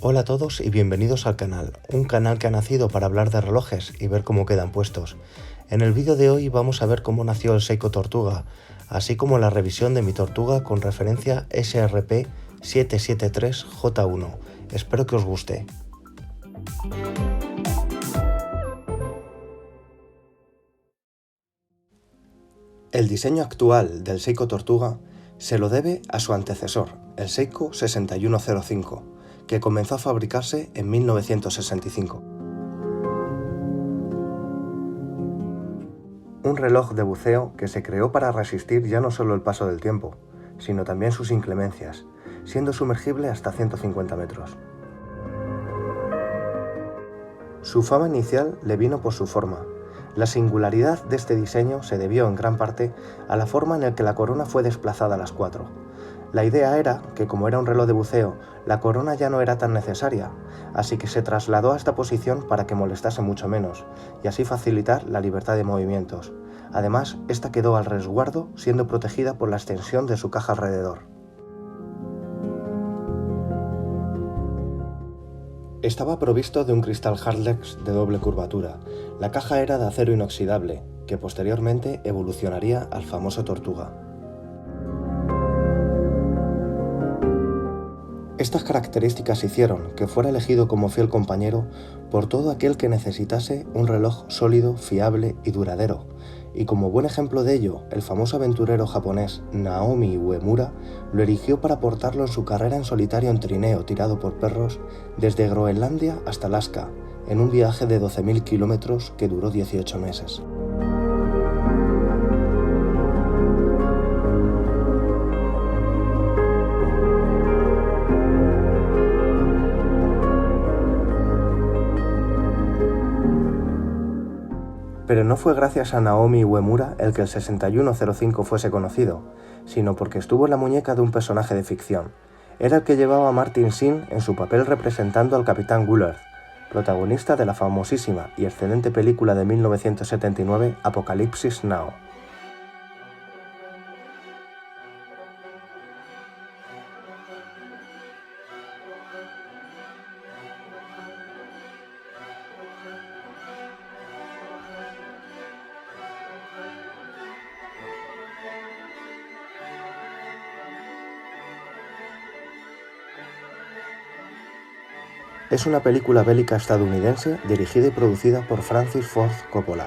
Hola a todos y bienvenidos al canal, un canal que ha nacido para hablar de relojes y ver cómo quedan puestos. En el vídeo de hoy vamos a ver cómo nació el Seiko Tortuga, así como la revisión de mi Tortuga con referencia SRP 773J1. Espero que os guste. El diseño actual del Seiko Tortuga se lo debe a su antecesor, el Seiko 6105, que comenzó a fabricarse en 1965. Un reloj de buceo que se creó para resistir ya no solo el paso del tiempo, sino también sus inclemencias, siendo sumergible hasta 150 metros. Su fama inicial le vino por su forma. La singularidad de este diseño se debió en gran parte a la forma en la que la corona fue desplazada a las 4. La idea era que, como era un reloj de buceo, la corona ya no era tan necesaria, así que se trasladó a esta posición para que molestase mucho menos, y así facilitar la libertad de movimientos. Además, esta quedó al resguardo, siendo protegida por la extensión de su caja alrededor. Estaba provisto de un cristal Hardlex de doble curvatura. La caja era de acero inoxidable, que posteriormente evolucionaría al famoso Tortuga. Estas características hicieron que fuera elegido como fiel compañero por todo aquel que necesitase un reloj sólido, fiable y duradero, y como buen ejemplo de ello, el famoso aventurero japonés Naomi Uemura lo eligió para portarlo en su carrera en solitario en trineo tirado por perros desde Groenlandia hasta Alaska, en un viaje de 12.000 kilómetros que duró 18 meses. Pero no fue gracias a Naomi Uemura el que el 6105 fuese conocido, sino porque estuvo en la muñeca de un personaje de ficción. Era el que llevaba a Martin Sheen en su papel representando al Capitán Woolard, protagonista de la famosísima y excelente película de 1979 Apocalypse Now. Es una película bélica estadounidense dirigida y producida por Francis Ford Coppola.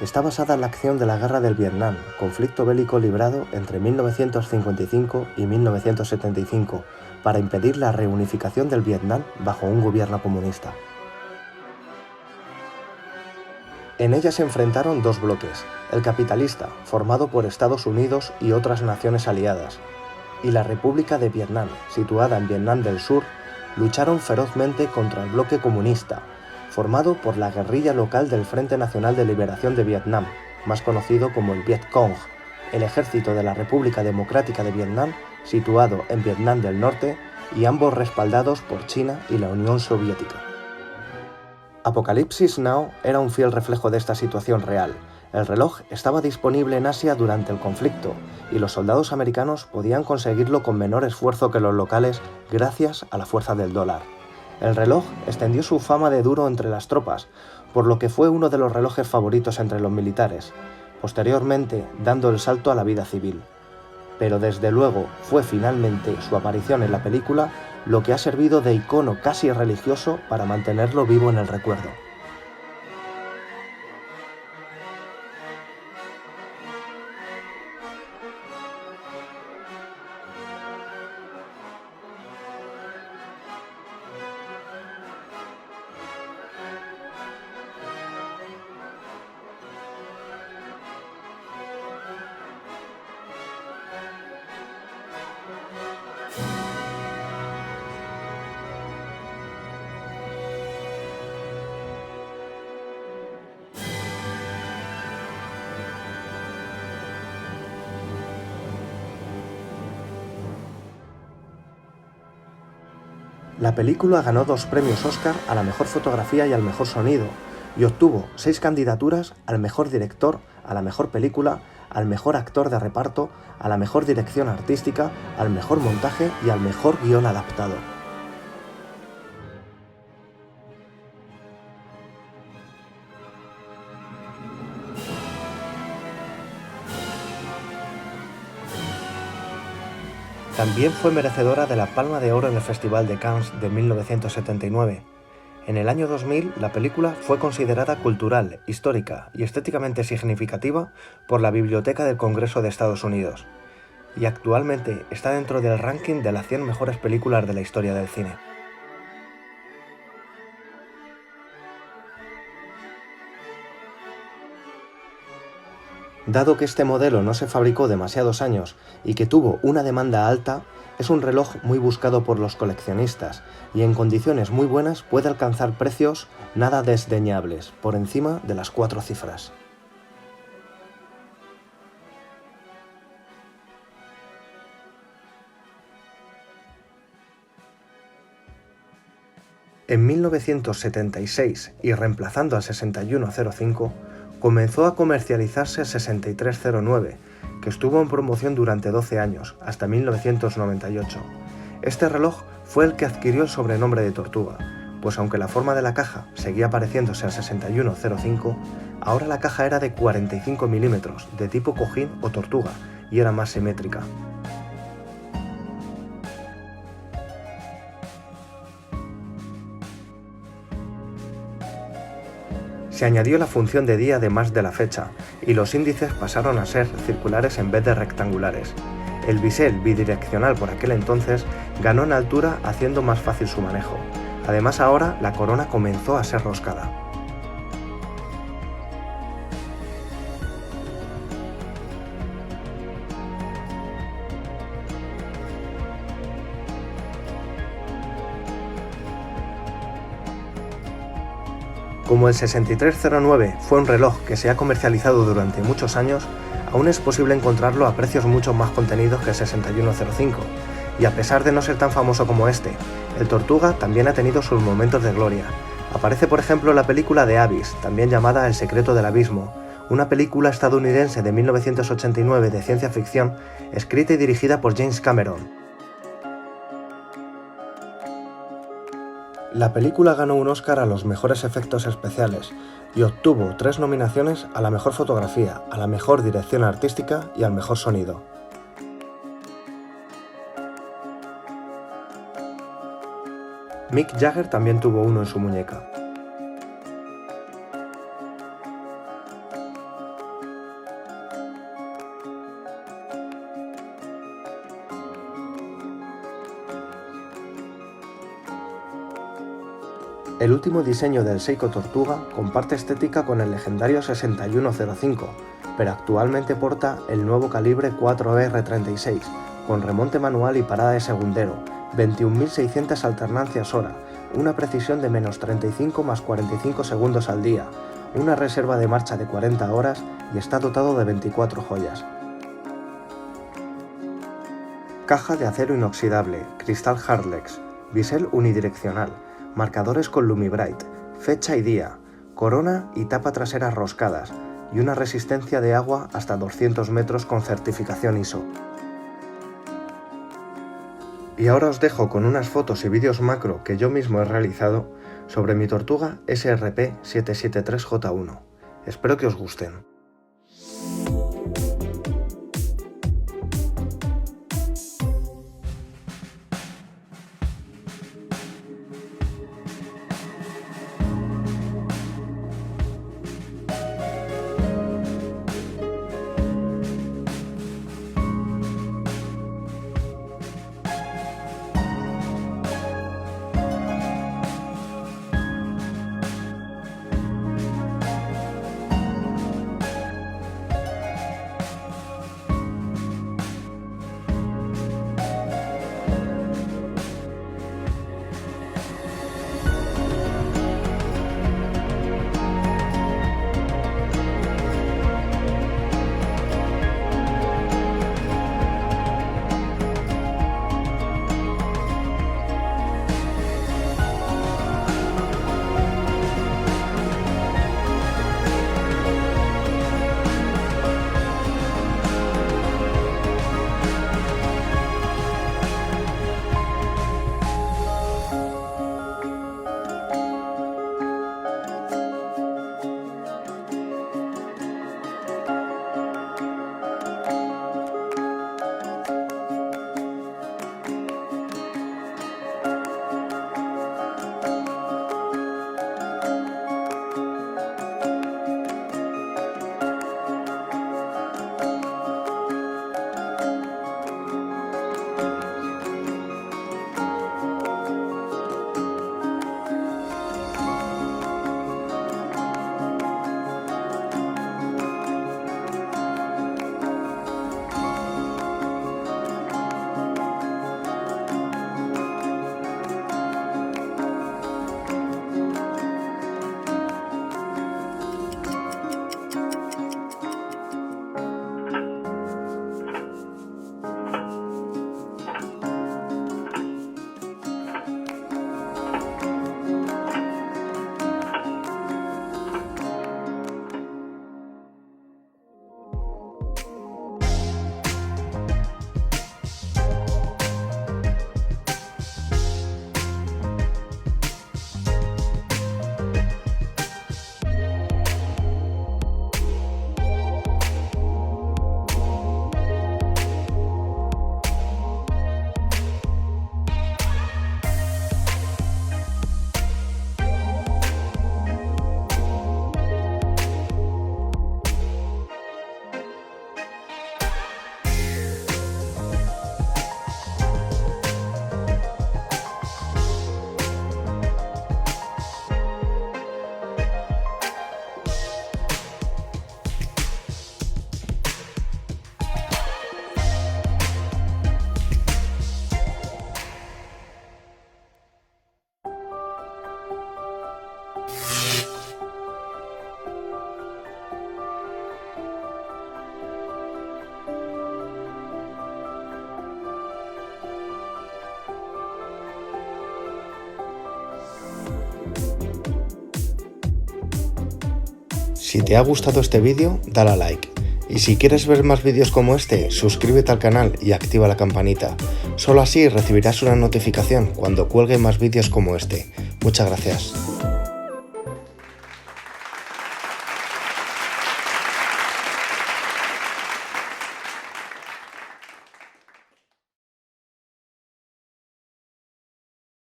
Está basada en la acción de la Guerra del Vietnam, conflicto bélico librado entre 1955 y 1975 para impedir la reunificación del Vietnam bajo un gobierno comunista. En ella se enfrentaron dos bloques, el capitalista, formado por Estados Unidos y otras naciones aliadas, y la República de Vietnam, situada en Vietnam del Sur, lucharon ferozmente contra el bloque comunista, formado por la guerrilla local del Frente Nacional de Liberación de Vietnam, más conocido como el Viet Cong, el ejército de la República Democrática de Vietnam, situado en Vietnam del Norte, y ambos respaldados por China y la Unión Soviética. Apocalypse Now era un fiel reflejo de esta situación real. El reloj estaba disponible en Asia durante el conflicto, y los soldados americanos podían conseguirlo con menor esfuerzo que los locales gracias a la fuerza del dólar. El reloj extendió su fama de duro entre las tropas, por lo que fue uno de los relojes favoritos entre los militares, posteriormente dando el salto a la vida civil. Pero desde luego fue finalmente su aparición en la película lo que ha servido de icono casi religioso para mantenerlo vivo en el recuerdo. La película ganó 2 premios Oscar a la mejor fotografía y al mejor sonido, y obtuvo 6 candidaturas al mejor director, a la mejor película, al mejor actor de reparto, a la mejor dirección artística, al mejor montaje y al mejor guión adaptado. También fue merecedora de la Palma de Oro en el Festival de Cannes de 1979. En el año 2000, la película fue considerada cultural, histórica y estéticamente significativa por la Biblioteca del Congreso de Estados Unidos, y actualmente está dentro del ranking de las 100 mejores películas de la historia del cine. Dado que este modelo no se fabricó demasiados años y que tuvo una demanda alta, es un reloj muy buscado por los coleccionistas y en condiciones muy buenas puede alcanzar precios nada desdeñables, por encima de las 4 cifras. En 1976, y reemplazando al 6105, comenzó a comercializarse el 6309, que estuvo en promoción durante 12 años, hasta 1998. Este reloj fue el que adquirió el sobrenombre de Tortuga, pues aunque la forma de la caja seguía pareciéndose al 6105, ahora la caja era de 45 milímetros, de tipo cojín o tortuga, y era más simétrica. Se añadió la función de día además de la fecha, y los índices pasaron a ser circulares en vez de rectangulares. El bisel bidireccional por aquel entonces ganó en altura haciendo más fácil su manejo. Además ahora la corona comenzó a ser roscada. Como el 6309 fue un reloj que se ha comercializado durante muchos años, aún es posible encontrarlo a precios mucho más contenidos que el 6105, y a pesar de no ser tan famoso como este, el Tortuga también ha tenido sus momentos de gloria. Aparece por ejemplo en la película The Abyss, también llamada El secreto del abismo, una película estadounidense de 1989 de ciencia ficción, escrita y dirigida por James Cameron. La película ganó un Oscar a los mejores efectos especiales y obtuvo 3 nominaciones a la mejor fotografía, a la mejor dirección artística y al mejor sonido. Mick Jagger también tuvo uno en su muñeca. El último diseño del Seiko Tortuga comparte estética con el legendario 6105, pero actualmente porta el nuevo calibre 4R36, con remonte manual y parada de segundero, 21.600 alternancias hora, una precisión de menos 35 más 45 segundos al día, una reserva de marcha de 40 horas y está dotado de 24 joyas. Caja de acero inoxidable, cristal Hardlex, bisel unidireccional, marcadores con Lumibright, fecha y día, corona y tapa trasera roscadas y una resistencia de agua hasta 200 metros con certificación ISO. Y ahora os dejo con unas fotos y vídeos macro que yo mismo he realizado sobre mi Tortuga SRP773J1. Espero que os gusten. Si te ha gustado este vídeo, dale a like. Y si quieres ver más vídeos como este, suscríbete al canal y activa la campanita. Solo así recibirás una notificación cuando cuelgue más vídeos como este. Muchas gracias.